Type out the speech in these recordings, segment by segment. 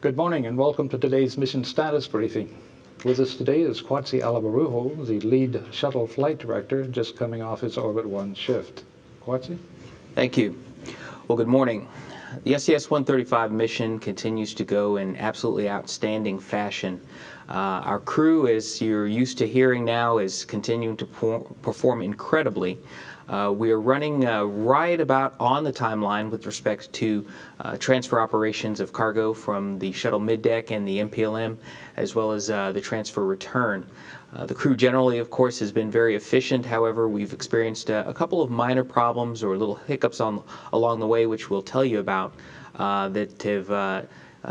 Good morning and welcome to today's mission status briefing. With us today is Kwatsi Alabarujo, the lead shuttle flight director, just coming off his Orbit 1 shift. Kwatsi? Thank you. Well, good morning. The SES-135 mission continues to go in absolutely outstanding fashion. Our crew, as you're used to hearing now, is continuing to perform incredibly. We are running right about on the timeline with respect to transfer operations of cargo from the shuttle middeck and the MPLM, as well as the transfer return. The crew generally, of course, has been very efficient. However, we've experienced a couple of minor problems or little hiccups along the way, which we'll tell you about, that have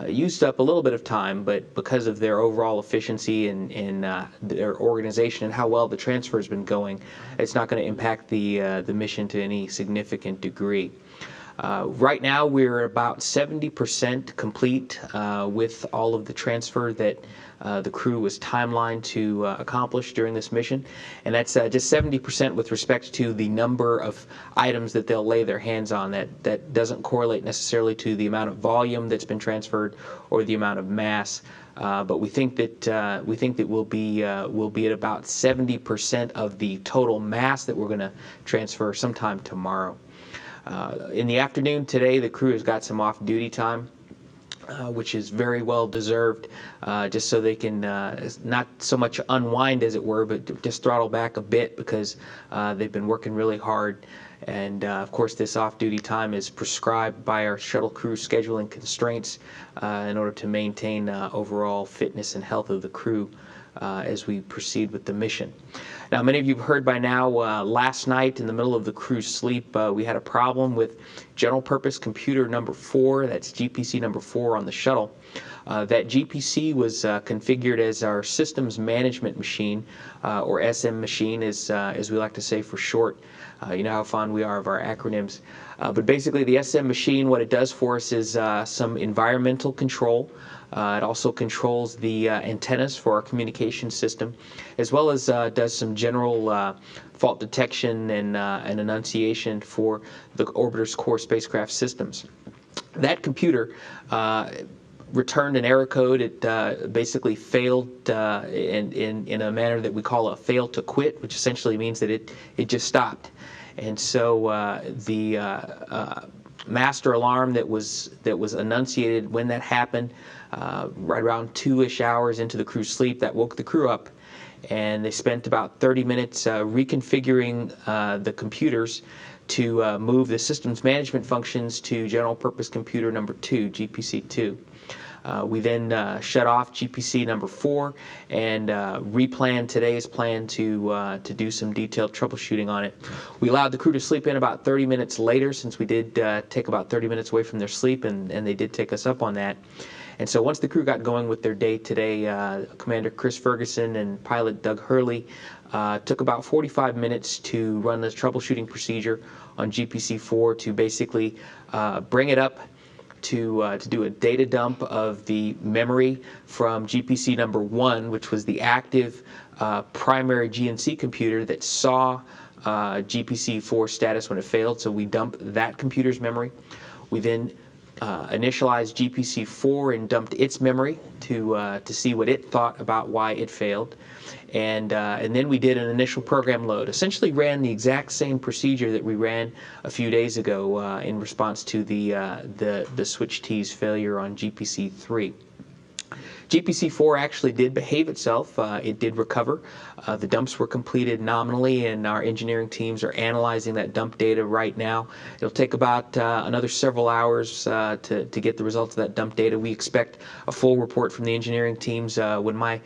used up a little bit of time, but because of their overall efficiency and their organization and how well the transfer has been going, it's not going to impact the mission to any significant degree. Right now, we're about 70% complete with all of the transfer that the crew was timelined to accomplish during this mission, and that's just 70% with respect to the number of items that they'll lay their hands on. That doesn't correlate necessarily to the amount of volume that's been transferred or the amount of mass. But we think that we'll be at about 70% of the total mass that we're going to transfer sometime tomorrow. In the afternoon today, the crew has got some off-duty time, which is very well deserved, just so they can not so much unwind, as it were, but just throttle back a bit because they've been working really hard. And of course, this off-duty time is prescribed by our shuttle crew scheduling constraints in order to maintain overall fitness and health of the crew as we proceed with the mission. Now, many of you have heard by now, last night in the middle of the crew's sleep, we had a problem with general purpose computer number 4, that's GPC number 4 on the shuttle. That GPC was configured as our systems management machine, or SM machine, as we like to say for short. You know how fond we are of our acronyms. But basically, the SM machine, what it does for us is some environmental control. It also controls the antennas for our communication system, as well as does some general fault detection and enunciation for the orbiter's core spacecraft systems. That computer returned an error code. It basically failed in a manner that we call a fail to quit, which essentially means that it just stopped. And so the master alarm that was enunciated when that happened, right around 2-ish hours into the crew's sleep, that woke the crew up, and they spent about 30 minutes reconfiguring the computers to move the systems management functions to general purpose computer number 2, GPC2. We then shut off GPC number 4 and replanned today's plan to do some detailed troubleshooting on it. We allowed the crew to sleep in about 30 minutes later, since we did take about 30 minutes away from their sleep, and they did take us up on that. And so once the crew got going with their day today, Commander Chris Ferguson and pilot Doug Hurley took about 45 minutes to run this troubleshooting procedure on GPC-4 to basically bring it up to do a data dump of the memory from GPC number 1, which was the active primary GNC computer that saw GPC-4 status when it failed. So we dumped that computer's memory. We then initialized GPC-4 and dumped its memory to see what it thought about why it failed. And then we did an initial program load. Essentially ran the exact same procedure that we ran a few days ago in response to the switch T's failure on GPC-3. GPC-4 actually did behave itself. It did recover. The dumps were completed nominally, and our engineering teams are analyzing that dump data right now. It'll take about another several hours to get the results of that dump data. We expect a full report from the engineering teams when my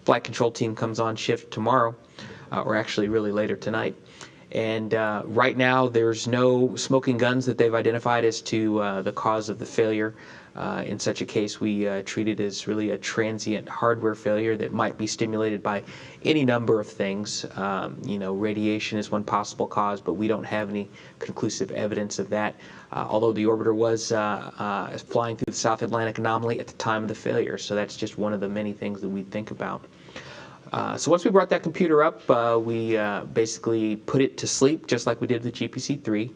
flight control team comes on shift tomorrow, or actually really later tonight. And right now, there's no smoking guns that they've identified as to the cause of the failure. In such a case, we treat it as really a transient hardware failure that might be stimulated by any number of things. Radiation is one possible cause, but we don't have any conclusive evidence of that, although the orbiter was flying through the South Atlantic anomaly at the time of the failure. So that's just one of the many things that we think about. So once we brought that computer up, we basically put it to sleep, just like we did with GPC-3.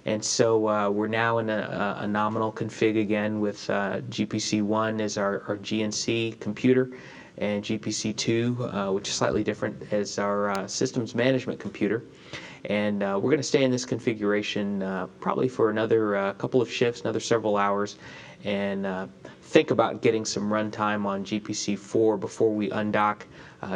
And so we're now in a nominal config again with GPC-1 as our GNC computer, and GPC-2, which is slightly different, as our systems management computer. And we're going to stay in this configuration probably for another couple of shifts, another several hours, and think about getting some runtime on GPC-4 before we undock,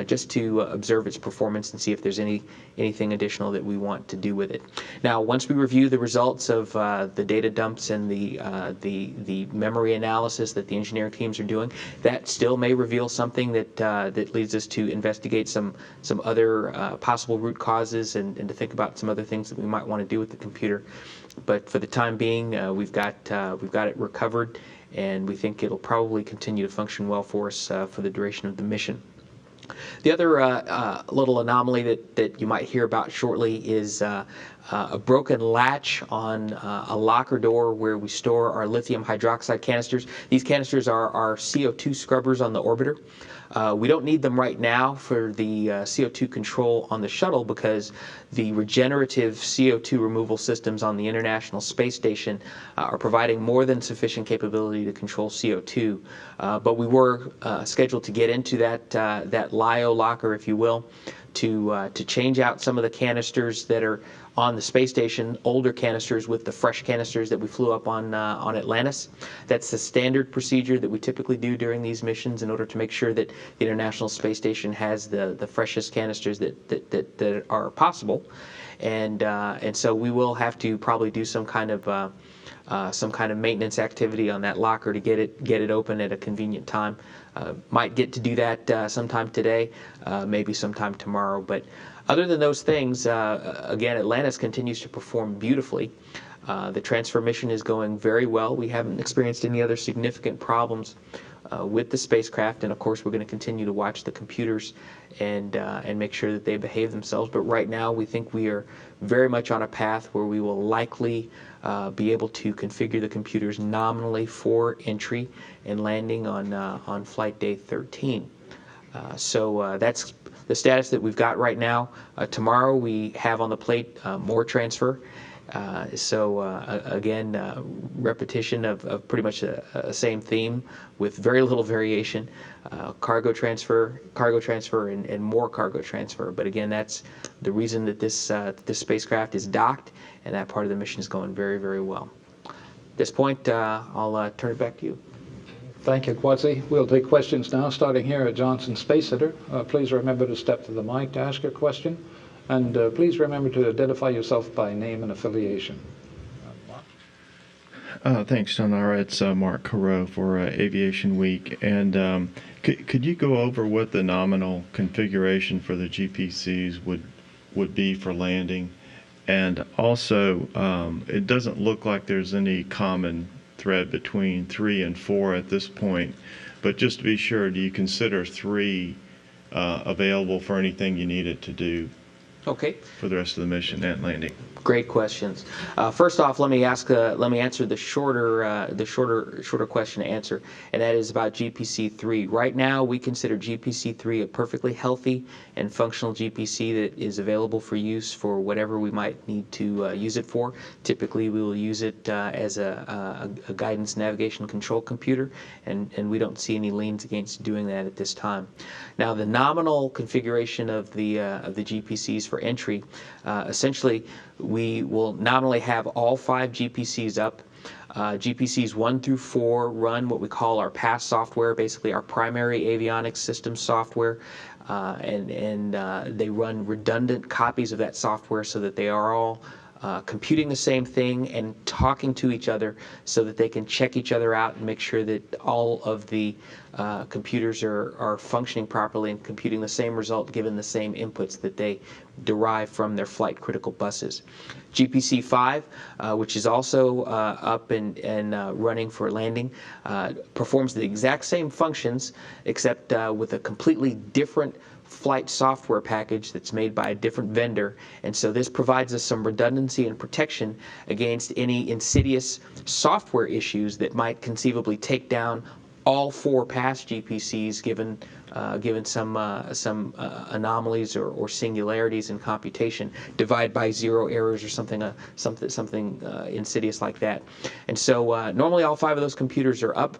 just to observe its performance and see if there's anything additional that we want to do with it. Now, once we review the results of the data dumps and the memory analysis that the engineering teams are doing, that still may reveal something that leads us to investigate some other possible root causes and to think about some other things that we might want to do with the computer. But for the time being, we've got it recovered, and we think it'll probably continue to function well for us for the duration of the mission. The other little anomaly that you might hear about shortly is a broken latch on a locker door where we store our lithium hydroxide canisters. These canisters are our CO2 scrubbers on the orbiter. We don't need them right now for the CO2 control on the shuttle, because the regenerative CO2 removal systems on the International Space Station are providing more than sufficient capability to control CO2. But we were scheduled to get into that LIO locker, if you will, to change out some of the canisters that are on the space station, older canisters with the fresh canisters that we flew up on Atlantis. That's the standard procedure that we typically do during these missions in order to make sure that the International Space Station has the freshest canisters that are possible. And so we will have to probably do some kind of maintenance activity on that locker to get it open at a convenient time. Might get to do that sometime today, maybe sometime tomorrow. But other than those things, again, Atlantis continues to perform beautifully. The transfer mission is going very well. We haven't experienced any other significant problems with the spacecraft, and of course we're going to continue to watch the computers and make sure that they behave themselves. But right now we think we are very much on a path where we will likely be able to configure the computers nominally for entry and landing on flight day 13. So that's the status that we've got right now. Tomorrow we have on the plate more transfer. Again, repetition of pretty much a same theme with very little variation. Cargo transfer, and more cargo transfer. But again, that's the reason that this spacecraft is docked, and that part of the mission is going very, very well. At this point, I'll turn it back to you. Thank you, Quadzi. We'll take questions now, starting here at Johnson Space Center. Please remember to step to the mic to ask your question. And please remember to identify yourself by name and affiliation. Thanks, John. All right, it's Mark Carreau for Aviation Week. And could you go over what the nominal configuration for the GPCs would be for landing? And also, it doesn't look like there's any common thread between 3 and 4 at this point. But just to be sure, do you consider 3 available for anything you need it to do? Okay. For the rest of the mission and landing. Great questions. First off, let me answer the shorter question to answer, and that is about GPC-3. Right now, we consider GPC-3 a perfectly healthy and functional GPC that is available for use for whatever we might need to use it for. Typically, we will use it as a guidance, navigation, control computer, and we don't see any leans against doing that at this time. Now, the nominal configuration of the GPCs for entry, essentially, we will nominally have all 5 GPCs up. GPCs 1 through 4 run what we call our PASS software, basically our primary avionics system software, and they run redundant copies of that software so that they are all computing the same thing and talking to each other so that they can check each other out and make sure that all of the computers are functioning properly and computing the same result given the same inputs that they derive from their flight critical buses. GPC-5, which is also up and running for landing, performs the exact same functions except with a completely different flight software package that's made by a different vendor, and so this provides us some redundancy and protection against any insidious software issues that might conceivably take down all 4 past GPCs, given some anomalies or singularities in computation, divide by 0 errors or something insidious like that. And so normally all 5 of those computers are up.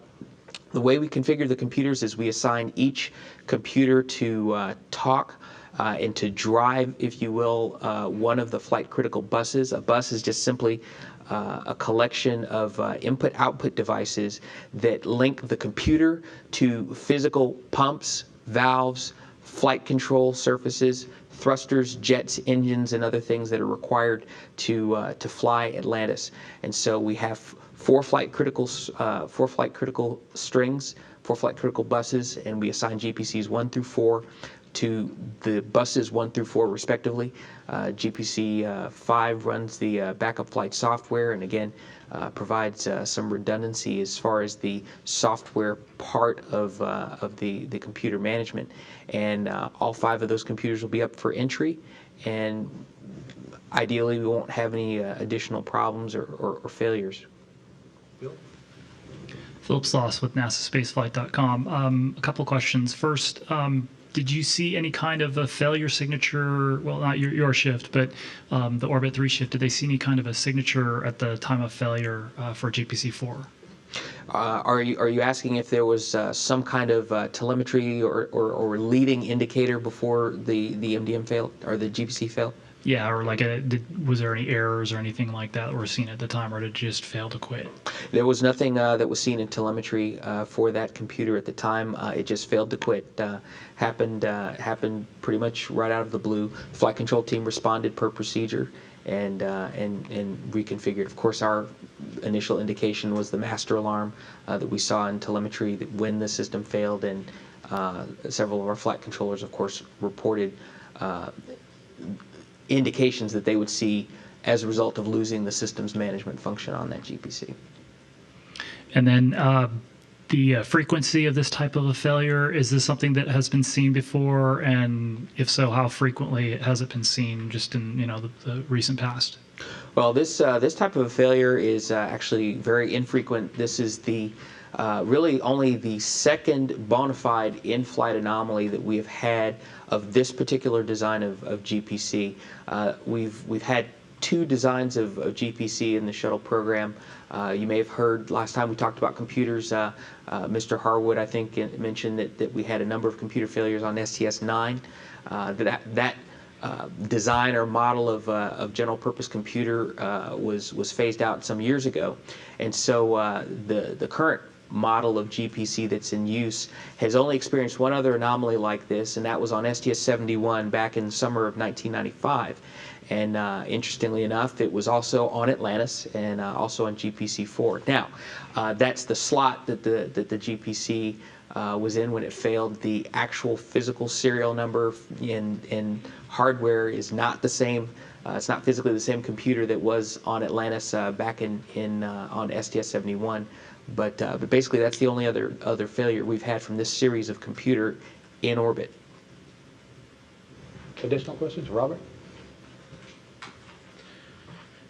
The way we configure the computers is we assign each computer to talk and to drive, if you will, one of the flight critical buses. A bus is just simply a collection of input-output devices that link the computer to physical pumps, valves, flight control surfaces, thrusters, jets, engines, and other things that are required to fly Atlantis. And so we have 4 flight critical strings, 4 flight critical buses, and we assign GPCs 1 through 4 to the buses 1 through 4 respectively. GPC 5 runs the backup flight software, and again provides some redundancy as far as the software part of the computer management. And all 5 of those computers will be up for entry, and ideally we won't have any additional problems or failures. Philip Sloss with NASASpaceflight.com. A couple of questions. First, did you see any kind of a failure signature? Well, not your shift, but the Orbit 3 shift. Did they see any kind of a signature at the time of failure for GPC-4? Are you asking if there was some kind of telemetry or leading indicator before the MDM failed or the GPC failed? Yeah, or like was there any errors or anything like that were seen at the time, or did it just fail to quit? There was nothing that was seen in telemetry for that computer at the time. It just failed to quit. Happened pretty much right out of the blue. The flight control team responded per procedure and reconfigured. Of course, our initial indication was the master alarm that we saw in telemetry that when the system failed, and several of our flight controllers, of course, reported indications that they would see as a result of losing the systems management function on that GPC. And then the frequency of this type of a failure, is this something that has been seen before? And if so, how frequently has it been seen just in the recent past? Well, this type of a failure is actually very infrequent. This is the really only the second bona fide in-flight anomaly that we have had of this particular design of GPC. We've had 2 designs of GPC in the shuttle program. You may have heard last time we talked about computers, Mr. Harwood, I think, mentioned that we had a number of computer failures on STS-9. That design or model of general purpose computer was phased out some years ago. And so the current model of GPC that's in use has only experienced one other anomaly like this, and that was on STS-71 back in the summer of 1995. And interestingly enough, it was also on Atlantis and also on GPC-4. Now, that's the slot that the GPC was in when it failed. The actual physical serial number in hardware is not the same. It's not physically the same computer that was on Atlantis back on STS-71. But basically, that's the only other failure we've had from this series of computer in orbit. Additional questions? Robert?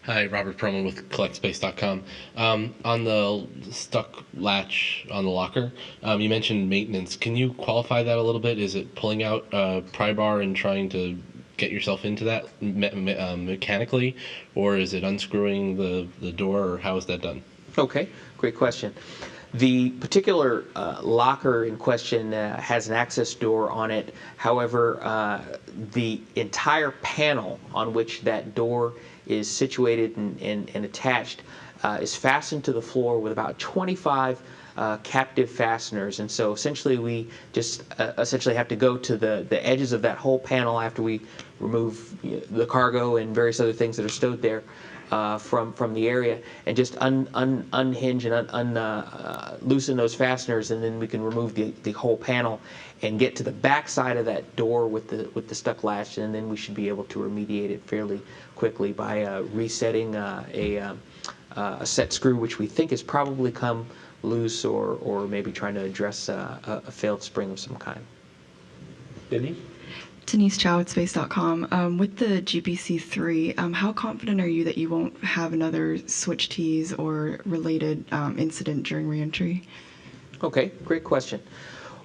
Hi, Robert Perlman with CollectSpace.com. On the stuck latch on the locker, you mentioned maintenance. Can you qualify that a little bit? Is it pulling out a pry bar and trying to get yourself into that mechanically, or is it unscrewing the door, or how is that done? Okay, great question. The particular locker in question has an access door on it. However, the entire panel on which that door is situated and attached is fastened to the floor with about 25 captive fasteners. And so essentially we just essentially have to go to the edges of that whole panel after we remove the cargo and various other things that are stowed there from the area, and just unhinge and loosen those fasteners, and then we can remove the whole panel and get to the back side of that door with the stuck latch, and then we should be able to remediate it fairly quickly by resetting a set screw, which we think has probably come loose, or maybe trying to address a failed spring of some kind. Denise? Denise Chow at Space.com. With the GPC-3, how confident are you that you won't have another switch tease or related incident during reentry? Okay, great question.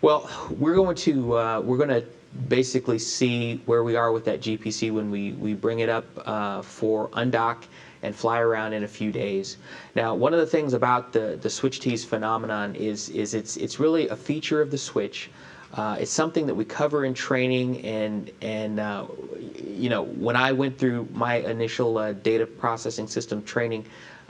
Well, we're going to basically see where we are with that GPC when we bring it up for undock and fly around in a few days. Now, one of the things about the switch tease phenomenon is it's really a feature of the switch. It's something that we cover in training, and you know, when I went through my initial data processing system training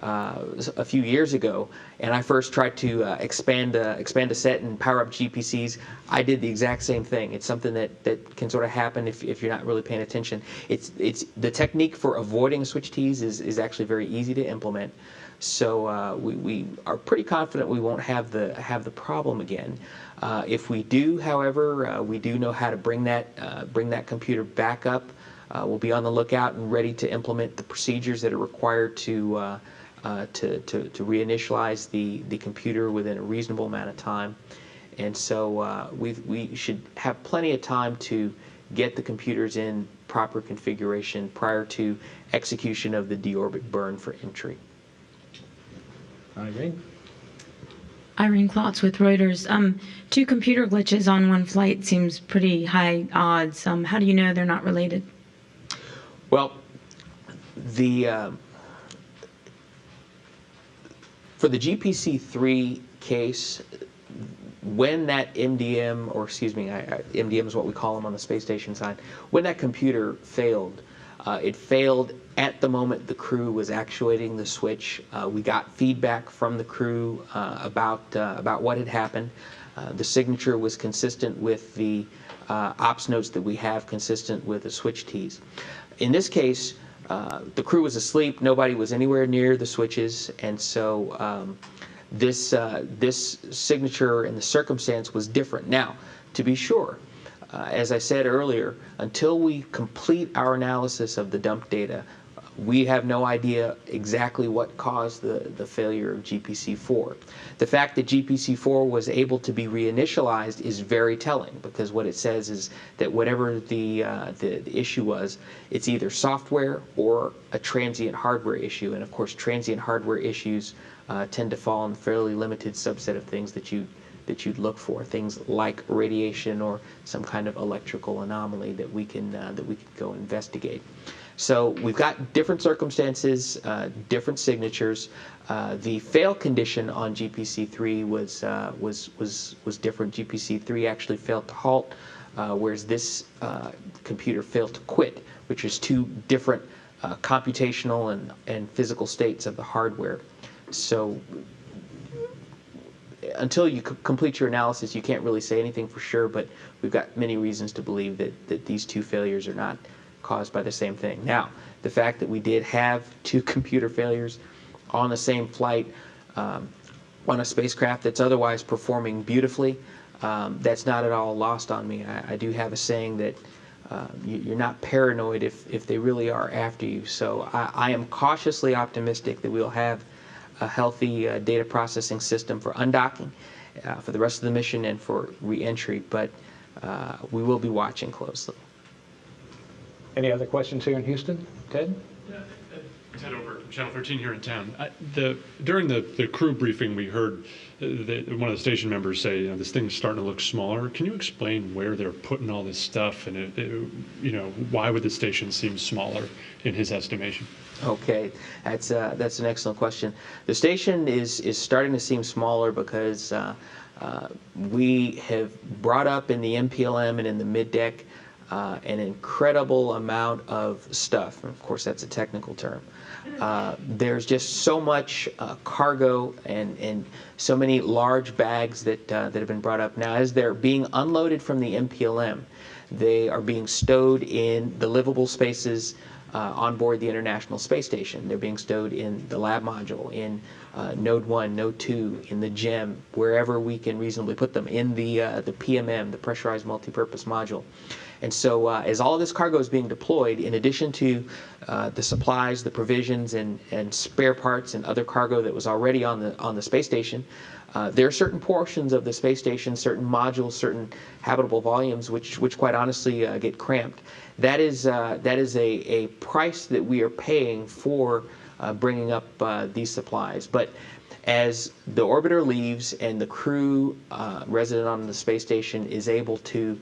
a few years ago, and I first tried to expand a set and power up GPCs, I did the exact same thing. It's something that can sort of happen if you're not really paying attention. It's the technique for avoiding a switch tease is actually very easy to implement. So we are pretty confident we won't have the problem again. If we do, however, we do know how to bring that computer back up. We'll be on the lookout and ready to implement the procedures that are required to reinitialize the computer within a reasonable amount of time. And so we should have plenty of time to get the computers in proper configuration prior to execution of the deorbit burn for entry. Irene? Irene Klotz with Reuters. 2 computer glitches on one flight seems pretty high odds. How do you know they're not related? Well, for the GPC-3 case, when that MDM, or excuse me, MDM is what we call them on the space station side, when that computer failed, it failed at the moment the crew was actuating the switch. We got feedback from the crew about what had happened. The signature was consistent with the ops notes that we have consistent with the switch tease. In this case, the crew was asleep. Nobody was anywhere near the switches, and so this signature and the circumstance was different. Now, to be sure, as I said earlier, until we complete our analysis of the dump data, we have no idea exactly what caused the failure of GPC-4. The fact that GPC-4 was able to be reinitialized is very telling, because what it says is that whatever the issue was, it's either software or a transient hardware issue. And of course, transient hardware issues tend to fall in a fairly limited subset of things that you'd look for, things like radiation or some kind of electrical anomaly that we can go investigate. So we've got different circumstances, different signatures. The fail condition on GPC-3 was different. GPC-3 actually failed to halt, whereas this computer failed to quit, which is 2 different computational and physical states of the hardware. So until you complete your analysis, you can't really say anything for sure, but we've got many reasons to believe that these 2 failures are not caused by the same thing. Now, the fact that we did have 2 computer failures on the same flight on a spacecraft that's otherwise performing beautifully, that's not at all lost on me. I do have a saying that you're not paranoid if they really are after you. So I am cautiously optimistic that we'll have a healthy data processing system for undocking for the rest of the mission and for re-entry, but we will be watching closely. Any other questions here in Houston? Ted? Ted over Channel 13 here in town. During the crew briefing, we heard one of the station members say, you know, this thing's starting to look smaller. Can you explain where they're putting all this stuff, and you know, why would the station seem smaller in his estimation? Okay, that's an excellent question. The station is starting to seem smaller because we have brought up in the MPLM and in the mid-deck an incredible amount of stuff. And of course, that's a technical term. There's just so much cargo and so many large bags that have been brought up. Now, as they're being unloaded from the MPLM, they are being stowed in the livable spaces on board the International Space Station. They're being stowed in the lab module, in Node 1, Node 2, in the GEM, wherever we can reasonably put them, in the PMM, the Pressurized Multipurpose Module. And so as all of this cargo is being deployed, in addition to the supplies, the provisions, and spare parts and other cargo that was already on the space station, there are certain portions of the space station, certain modules, certain habitable volumes, which quite honestly get cramped. That is a price that we are paying for bringing up these supplies. But as the orbiter leaves and the crew resident on the space station is able to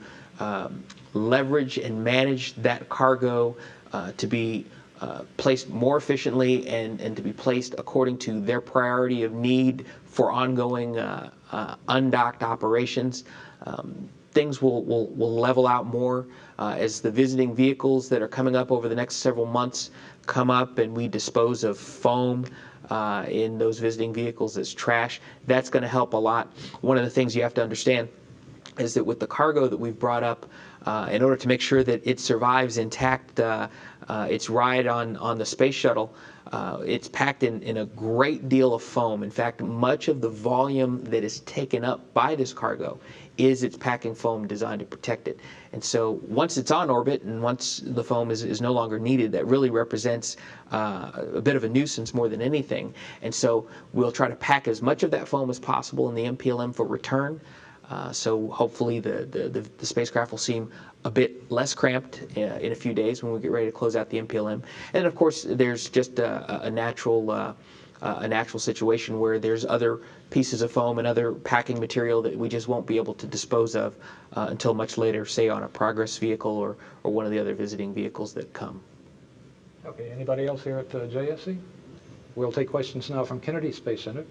leverage and manage that cargo to be placed more efficiently and to be placed according to their priority of need for ongoing undocked operations, things will level out more as the visiting vehicles that are coming up over the next several months come up and we dispose of foam in those visiting vehicles as trash. That's going to help a lot. One of the things you have to understand is that with the cargo that we've brought up, in order to make sure that it survives intact its ride on the space shuttle, it's packed in a great deal of foam. In fact, much of the volume that is taken up by this cargo is its packing foam designed to protect it. And so once it's on orbit and once the foam is no longer needed, that really represents a bit of a nuisance more than anything. And so we'll try to pack as much of that foam as possible in the MPLM for return. So hopefully the spacecraft will seem a bit less cramped in a few days when we get ready to close out the MPLM. And of course, there's just a natural situation where there's other pieces of foam and other packing material that we just won't be able to dispose of until much later, say on a Progress vehicle or one of the other visiting vehicles that come. Okay, anybody else here at JSC? We'll take questions now from Kennedy Space Center.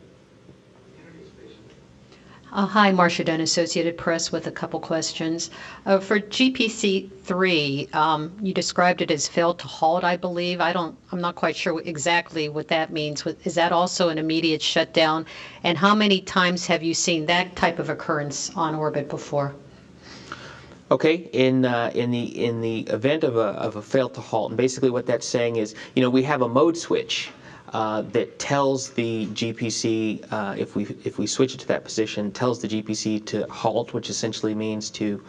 Hi, Marcia Dunn, Associated Press, with a couple questions. For GPC-3, you described it as failed to halt, I believe. I'm not quite sure exactly what that means. Is that also an immediate shutdown? And how many times have you seen that type of occurrence on orbit before? Okay, in the event of a fail to halt, and basically what that's saying is, we have a mode switch that tells the GPC, if we switch it to that position, tells the GPC to halt, which essentially means to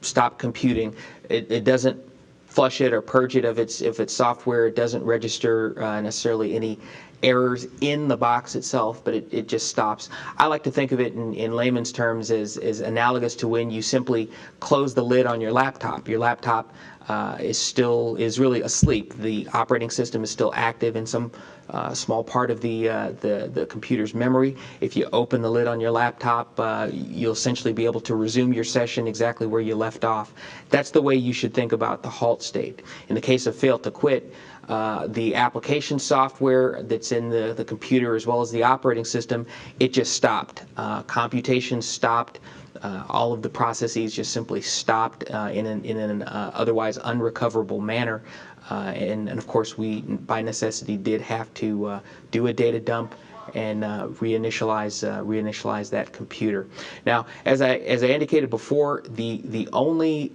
stop computing. It doesn't flush it or purge it of its software. It doesn't register necessarily any errors in the box itself, but it just stops. I like to think of it in layman's terms as analogous to when you simply close the lid on your laptop. Your laptop is really asleep. The operating system is still active in some small part of the computer's memory. If you open the lid on your laptop, you'll essentially be able to resume your session exactly where you left off. That's the way you should think about the halt state. In the case of fail to quit, the application software that's in the computer as well as the operating system, it just stopped. Computation stopped. All of the processes just simply stopped in an otherwise unrecoverable manner. And of course, we, by necessity, did have to do a data dump and reinitialize that computer. Now, as I indicated before, the only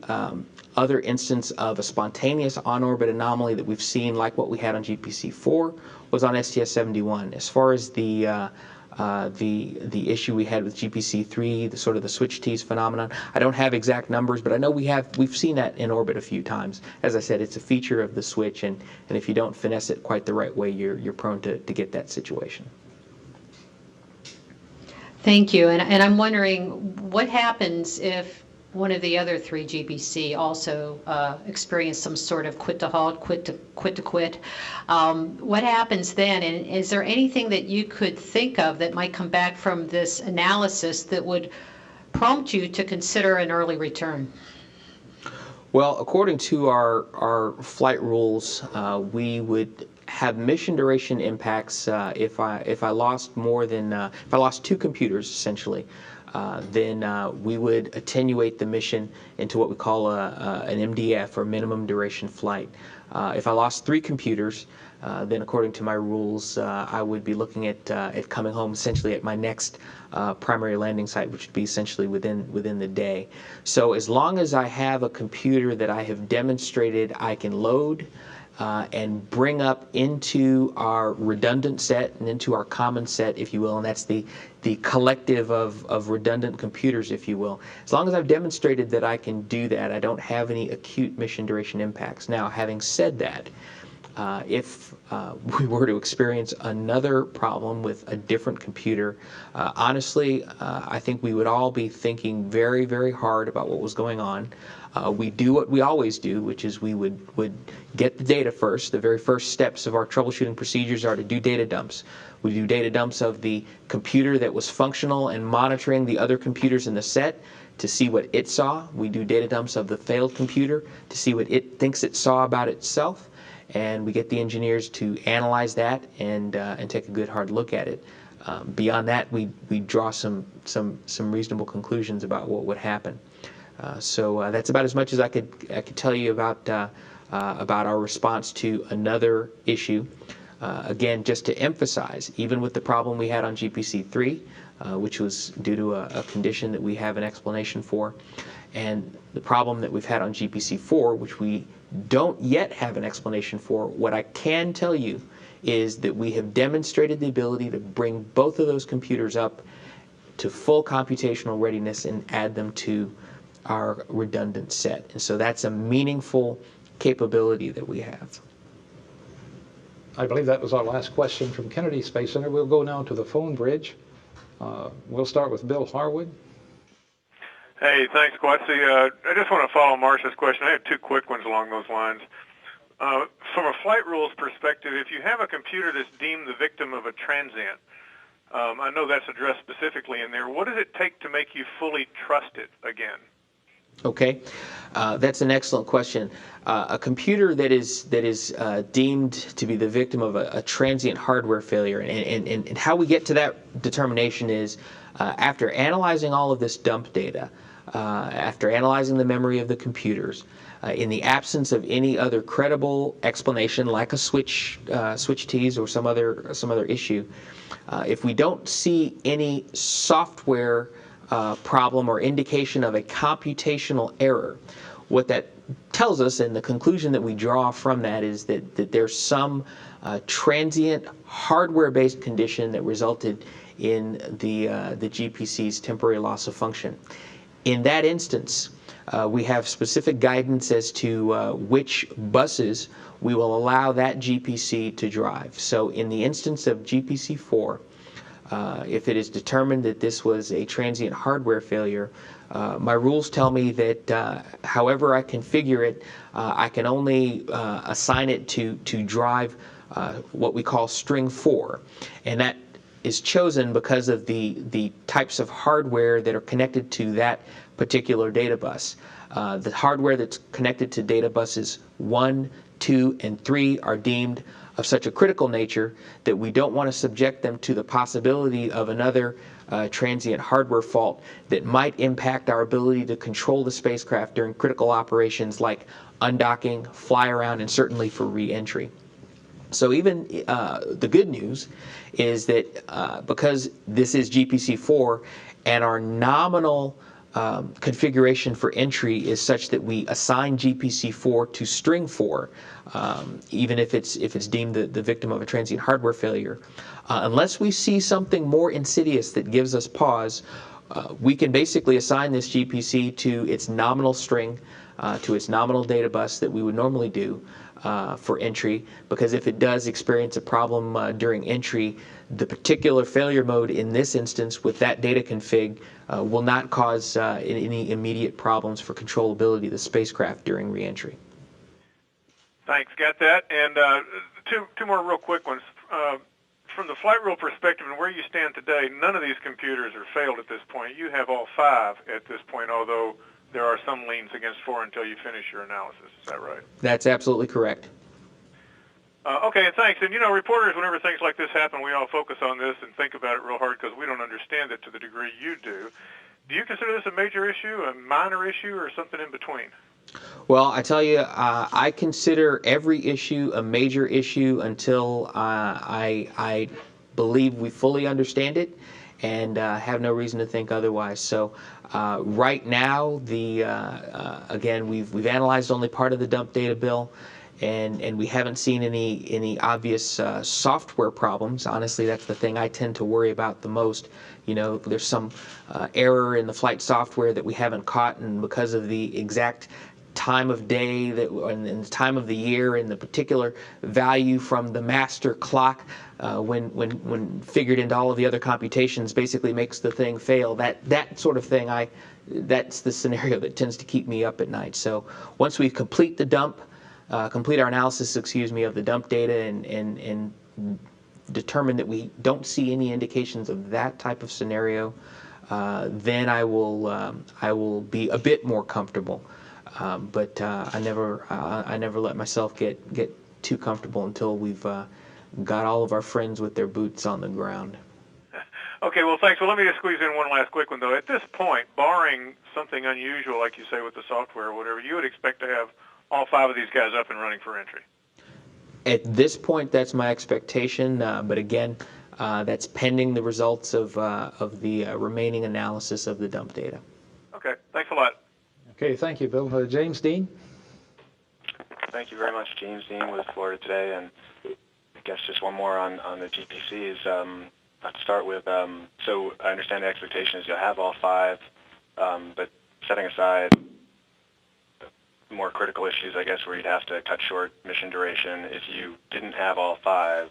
other instance of a spontaneous on-orbit anomaly that we've seen, like what we had on GPC-4, was on STS-71. As far as the issue we had with GPC-3, the sort of the switch tease phenomenon, I don't have exact numbers, but I know we've seen that in orbit a few times. As I said, it's a feature of the switch, and if you don't finesse it quite the right way, you're prone to get that situation. Thank you. And I'm wondering what happens if one of the other three GBC also experienced some sort of quit to halt, quit to quit. What happens then? And is there anything that you could think of that might come back from this analysis that would prompt you to consider an early return? Well, according to our flight rules, we would have mission duration impacts if I lost if I lost two computers essentially. Then we would attenuate the mission into what we call an MDF, or minimum duration flight. If I lost three computers, then according to my rules, I would be looking at coming home essentially at my next primary landing site, which would be essentially within the day. So as long as I have a computer that I have demonstrated I can load and bring up into our redundant set and into our common set, if you will, and that's the collective of redundant computers, if you will. As long as I've demonstrated that I can do that, I don't have any acute mission duration impacts. Now, having said that, If we were to experience another problem with a different computer, honestly, I think we would all be thinking very, very hard about what was going on. We do what we always do, which is we would get the data first. The very first steps of our troubleshooting procedures are to do data dumps. We do data dumps of the computer that was functional and monitoring the other computers in the set to see what it saw. We do data dumps of the failed computer to see what it thinks it saw about itself. And we get the engineers to analyze that and take a good hard look at it. Beyond that, we draw some reasonable conclusions about what would happen. So that's about as much as I could tell you about our response to another issue. Again, just to emphasize, even with the problem we had on GPC3, which was due to a condition that we have an explanation for, and the problem that we've had on GPC4, which we don't yet have an explanation for, what I can tell you is that we have demonstrated the ability to bring both of those computers up to full computational readiness and add them to our redundant set. And so that's a meaningful capability that we have. I believe that was our last question from Kennedy Space Center. We'll go now to the phone bridge. We'll start with Bill Harwood. Hey, thanks, Quatsi. I just want to follow Marcia's question. I have two quick ones along those lines. From a flight rules perspective, if you have a computer that's deemed the victim of a transient, I know that's addressed specifically in there. What does it take to make you fully trust it again? Okay, that's an excellent question. A computer that is deemed to be the victim of a transient hardware failure, and how we get to that determination is after analyzing all of this dump data, after analyzing the memory of the computers, in the absence of any other credible explanation like a switch tease or some other issue, if we don't see any software problem or indication of a computational error, what that tells us, and the conclusion that we draw from that, is that there's some transient hardware-based condition that resulted in the GPC's temporary loss of function. In that instance, we have specific guidance as to which buses we will allow that GPC to drive. So in the instance of GPC4, if it is determined that this was a transient hardware failure, my rules tell me that however I configure it, I can only assign it to drive what we call string 4. And that is chosen because of the types of hardware that are connected to that particular data bus. The hardware that's connected to data buses 1, 2, and 3 are deemed of such a critical nature that we don't want to subject them to the possibility of another transient hardware fault that might impact our ability to control the spacecraft during critical operations like undocking, fly around, and certainly for re-entry. So even the good news is that because this is GPC4 and our nominal configuration for entry is such that we assign GPC4 to string 4, even if it's deemed the victim of a transient hardware failure. Unless we see something more insidious that gives us pause, we can basically assign this GPC to its nominal string, to its nominal data bus that we would normally do for entry, because if it does experience a problem during entry, the particular failure mode in this instance with that data config will not cause any immediate problems for controllability of the spacecraft during reentry. Thanks, got that. And two more real quick ones. From the flight rule perspective and where you stand today, none of these computers are failed at this point. You have all 5 at this point, although there are some leans against 4 until you finish your analysis. Is that right? That's absolutely correct. Okay, thanks. And, you know, reporters, whenever things like this happen, we all focus on this and think about it real hard because we don't understand it to the degree you do. Do you consider this a major issue, a minor issue, or something in between? Well, I tell you, I consider every issue a major issue until I believe we fully understand it and have no reason to think otherwise. So right now, again, we've analyzed only part of the dump data bill, and we haven't seen any obvious software problems. Honestly, that's the thing I tend to worry about the most. You know, there's some error in the flight software that we haven't caught, and because of the exact time of day and the time of the year and the particular value from the master clock when figured into all of the other computations basically makes the thing fail. That sort of thing, that's the scenario that tends to keep me up at night. So once we complete the dump, complete our analysis, of the dump data and determine that we don't see any indications of that type of scenario, then I will be a bit more comfortable. But I never let myself get too comfortable until we've got all of our friends with their boots on the ground. Okay, well, thanks. Well, let me just squeeze in one last quick one, though. At this point, barring something unusual, like you say, with the software or whatever, you would expect to have all 5 of these guys up and running for entry. At this point, that's my expectation, but again, that's pending the results of the remaining analysis of the dump data. Okay, thanks a lot. Okay, thank you, Bill. James Dean? Thank you very much, James Dean with Florida Today, and I guess just one more on the GPCs. I'd start with, so I understand the expectation is you'll have all 5, but setting aside more critical issues, I guess, where you'd have to cut short mission duration if you didn't have all 5.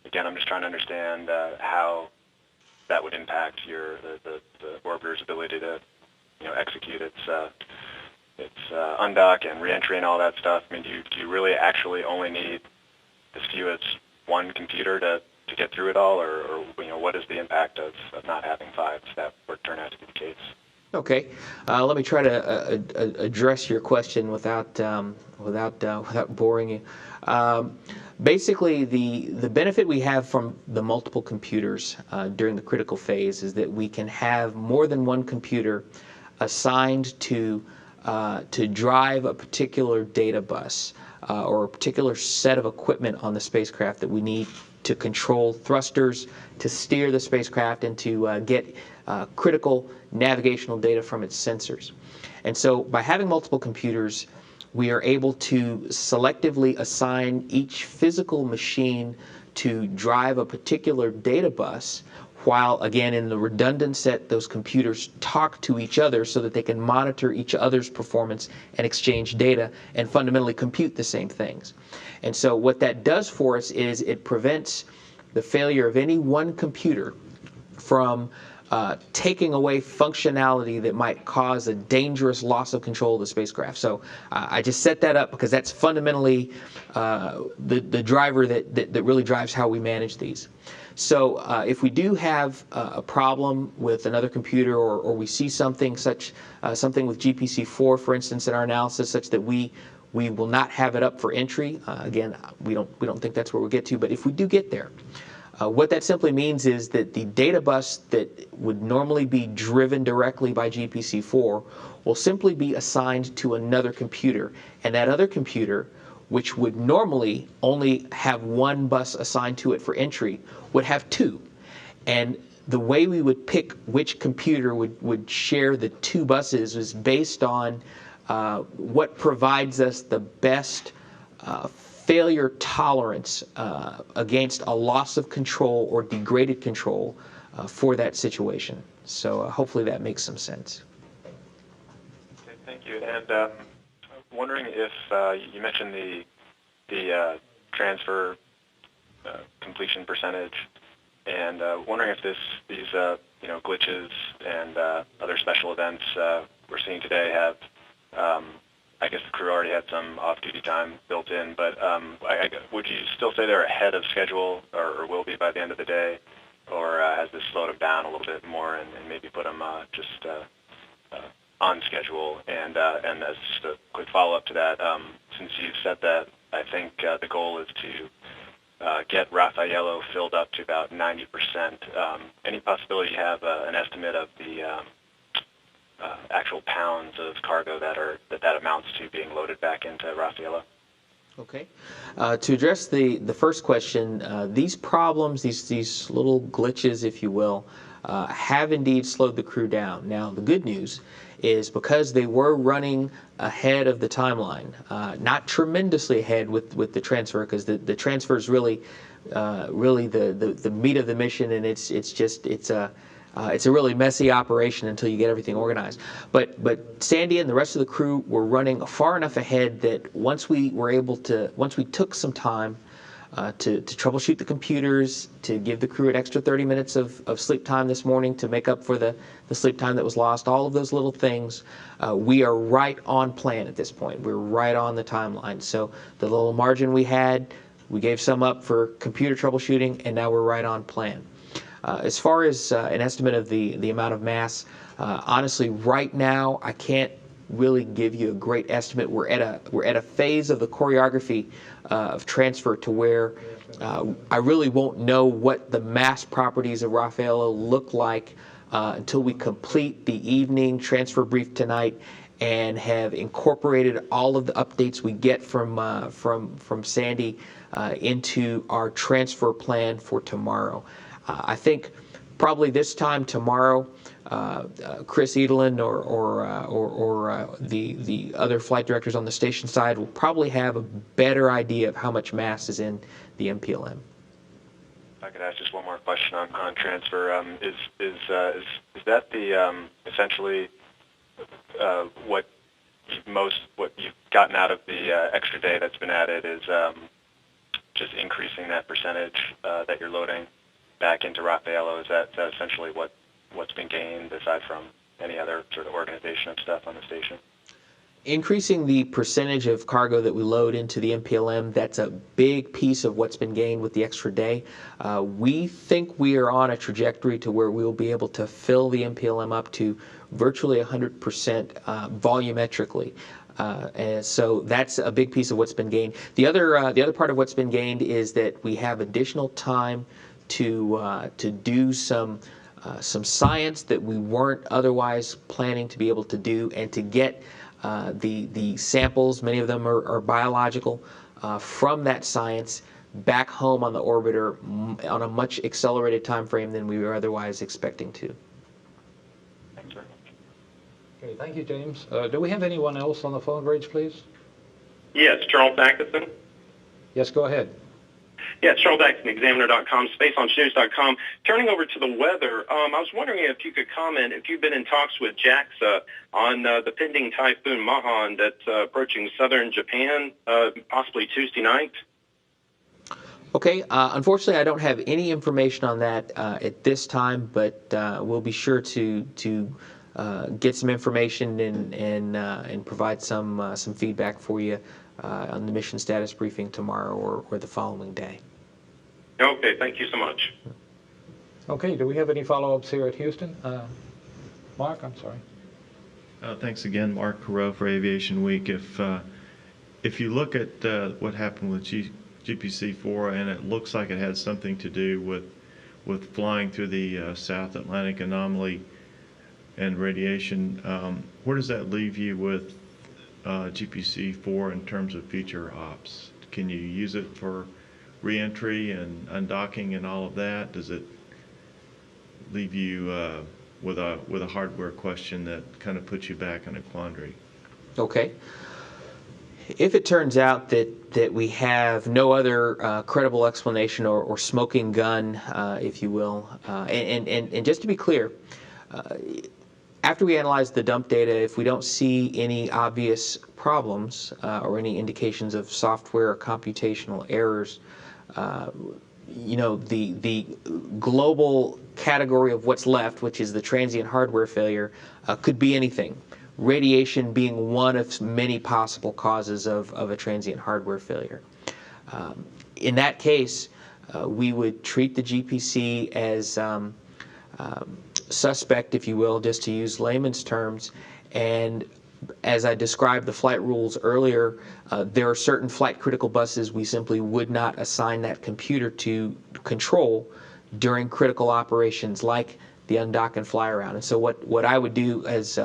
Again, I'm just trying to understand how that would impact the orbiter's ability to execute its undock and reentry and all that stuff. I mean, do you really actually only need as few as 1 computer to get through it all, or what is the impact of not having 5 if that were to turn out to be the case? Okay, let me try to address your question without boring you. Basically, the benefit we have from the multiple computers during the critical phase is that we can have more than 1 computer assigned to drive a particular data bus or a particular set of equipment on the spacecraft that we need to control thrusters, to steer the spacecraft, and to get critical navigational data from its sensors. And so by having multiple computers, we are able to selectively assign each physical machine to drive a particular data bus, while, again, in the redundant set, those computers talk to each other so that they can monitor each other's performance and exchange data and fundamentally compute the same things. And so what that does for us is it prevents the failure of any one computer from taking away functionality that might cause a dangerous loss of control of the spacecraft. So I just set that up because that's fundamentally the driver that really drives how we manage these. So if we do have a problem with another computer, or we see something something with GPC-4, for instance, in our analysis, such that we will not have it up for entry, again, we don't think that's where we'll get to, but if we do get there, what that simply means is that the data bus that would normally be driven directly by GPC-4 will simply be assigned to another computer, and that other computer, which would normally only have 1 bus assigned to it for entry, would have 2. And the way we would pick which computer would share the 2 buses is based on what provides us the best failure tolerance against a loss of control or degraded control for that situation. So hopefully that makes some sense. Okay, thank you. And wondering if you mentioned the transfer completion percentage, and wondering if these glitches and other special events we're seeing today have, I guess the crew already had some off-duty time built in, but would you still say they're ahead of schedule, or will be by the end of the day, or has this slowed them down a little bit more and maybe put them just on schedule? And as just a quick follow-up to that, since you said that, I think the goal is to get Raffaello filled up to about 90%. Any possibility you have an estimate of the actual pounds of cargo that amounts to being loaded back into Raffaello? Okay. To address the first question, these problems, these little glitches, if you will, have indeed slowed the crew down. Now, the good news is because they were running ahead of the timeline, not tremendously ahead with the transfer, because the transfer is really the meat of the mission, and it's It's a really messy operation until you get everything organized. But Sandy and the rest of the crew were running far enough ahead that once we took some time to troubleshoot the computers, to give the crew an extra 30 minutes of sleep time this morning to make up for the sleep time that was lost, all of those little things, we are right on plan at this point. We're right on the timeline. So the little margin we had, we gave some up for computer troubleshooting, and now we're right on plan. As far as an estimate of the amount of mass, honestly, right now I can't really give you a great estimate. We're at a phase of the choreography of transfer to where I really won't know what the mass properties of Raffaello look like until we complete the evening transfer brief tonight and have incorporated all of the updates we get from Sandy into our transfer plan for tomorrow. I think probably this time tomorrow, Chris Edelin or the other flight directors on the station side will probably have a better idea of how much mass is in the MPLM. If I could ask just one more question on transfer, is that the essentially what you've gotten out of the extra day that's been added is just increasing that percentage that you're loading back into Raffaello? Is that essentially what's been gained aside from any other sort of organization of stuff on the station? Increasing the percentage of cargo that we load into the MPLM, that's a big piece of what's been gained with the extra day. We think we are on a trajectory to where we will be able to fill the MPLM up to virtually 100% volumetrically. And so that's a big piece of what's been gained. The other part of what's been gained is that we have additional time to do some science that we weren't otherwise planning to be able to do, and to get the samples, many of them are biological, from that science back home on the orbiter on a much accelerated time frame than we were otherwise expecting to. Thanks very much. Okay, thank you, James. Do we have anyone else on the phone bridge, please? Yes, Charles Atkinson. Yes, go ahead. Yes, Charles Atkinson, Examiner.com, SpaceLaunchNews.com. Turning over to the weather, I was wondering if you could comment if you've been in talks with JAXA on the pending Typhoon Mahan that's approaching southern Japan, possibly Tuesday night. Okay, unfortunately I don't have any information on that at this time, but we'll be sure to get some information and provide some feedback for you on the mission status briefing tomorrow or the following day. Okay, thank you so much. Okay, do we have any follow-ups here at Houston? Mark, I'm sorry. Thanks again, Mark Carreau for Aviation Week. If you look at what happened with GPC-4, and it looks like it had something to do with flying through the South Atlantic anomaly and radiation, where does that leave you with GPC-4 in terms of future ops? Can you use it for re-entry and undocking and all of that? Does it leave you with a hardware question that kind of puts you back in a quandary? Okay. If it turns out that we have no other credible explanation or smoking gun, if you will, and just to be clear, after we analyze the dump data, if we don't see any obvious problems or any indications of software or computational errors, the global category of what's left, which is the transient hardware failure, could be anything. Radiation being one of many possible causes of a transient hardware failure. In that case, we would treat the GPC as suspect, if you will, just to use layman's terms, and as I described the flight rules earlier, there are certain flight critical buses we simply would not assign that computer to control during critical operations like the undock and fly around. And so what I would do as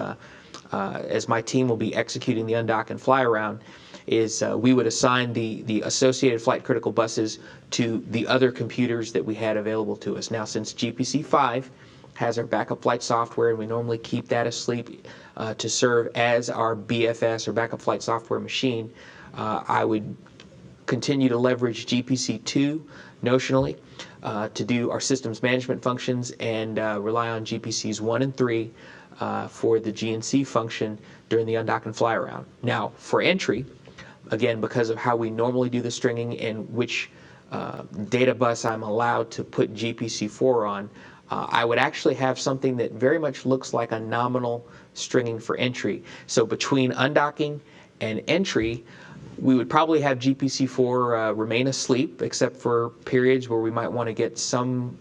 my team will be executing the undock and fly around is we would assign the associated flight critical buses to the other computers that we had available to us. Now, since GPC-5 has our backup flight software, and we normally keep that asleep to serve as our BFS or backup flight software machine, I would continue to leverage GPC-2 notionally to do our systems management functions and rely on GPCs 1 and 3 for the GNC function during the undock and fly around. Now, for entry, again, because of how we normally do the stringing and which data bus I'm allowed to put GPC4 on, I would actually have something that very much looks like a nominal stringing for entry. So between undocking and entry, we would probably have GPC4 remain asleep, except for periods where we might want to get some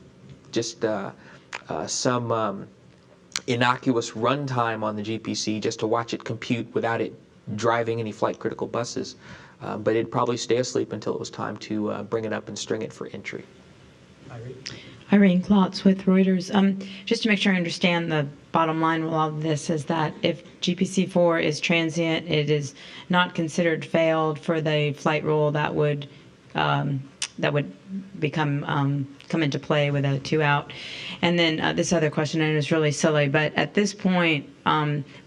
innocuous runtime on the GPC just to watch it compute without it driving any flight critical buses. But it'd probably stay asleep until it was time to bring it up and string it for entry. Irene Klotz with Reuters. Just to make sure I understand, the bottom line with all of this is that if GPC4 is transient, it is not considered failed for the flight rule that would come into play with a 2 out. And then this other question, and it's really silly, but at this point,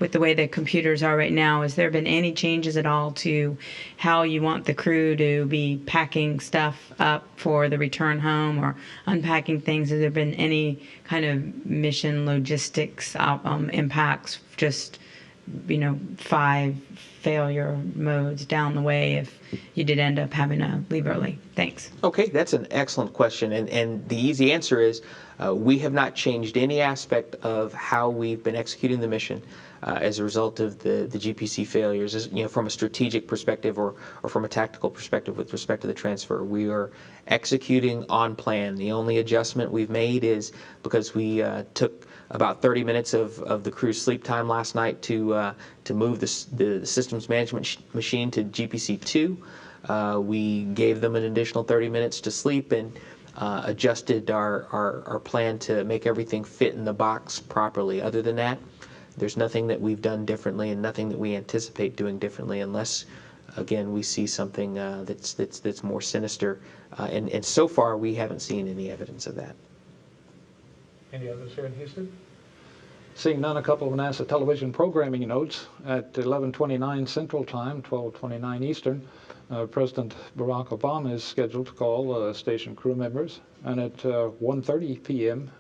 with the way the computers are right now, has there been any changes at all to how you want the crew to be packing stuff up for the return home or unpacking things? Has there been any kind of mission logistics impacts, just 5 failure modes down the way if you did end up having to leave early? Thanks. Okay, that's an excellent question, and the easy answer is we have not changed any aspect of how we've been executing the mission as a result of the GPC failures. From a strategic perspective or from a tactical perspective with respect to the transfer, we are executing on plan. The only adjustment we've made is because we took about 30 minutes of the crew's sleep time last night to move the systems management machine to GPC-2. We gave them an additional 30 minutes to sleep and adjusted our plan to make everything fit in the box properly. Other than that, there's nothing that we've done differently and nothing that we anticipate doing differently unless, again, we see something that's more sinister. And so far, we haven't seen any evidence of that. Any others here in Houston? Seeing none, a couple of NASA television programming notes. At 11:29 Central Time, 12:29 Eastern, President Barack Obama is scheduled to call station crew members. And at 1:30 p.m.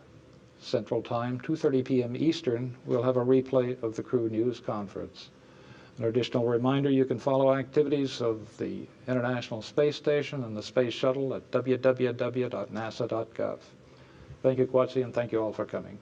Central Time, 2:30 p.m. Eastern, we'll have a replay of the crew news conference. An additional reminder, you can follow activities of the International Space Station and the Space Shuttle at www.nasa.gov. Thank you, Kwatsi, and thank you all for coming.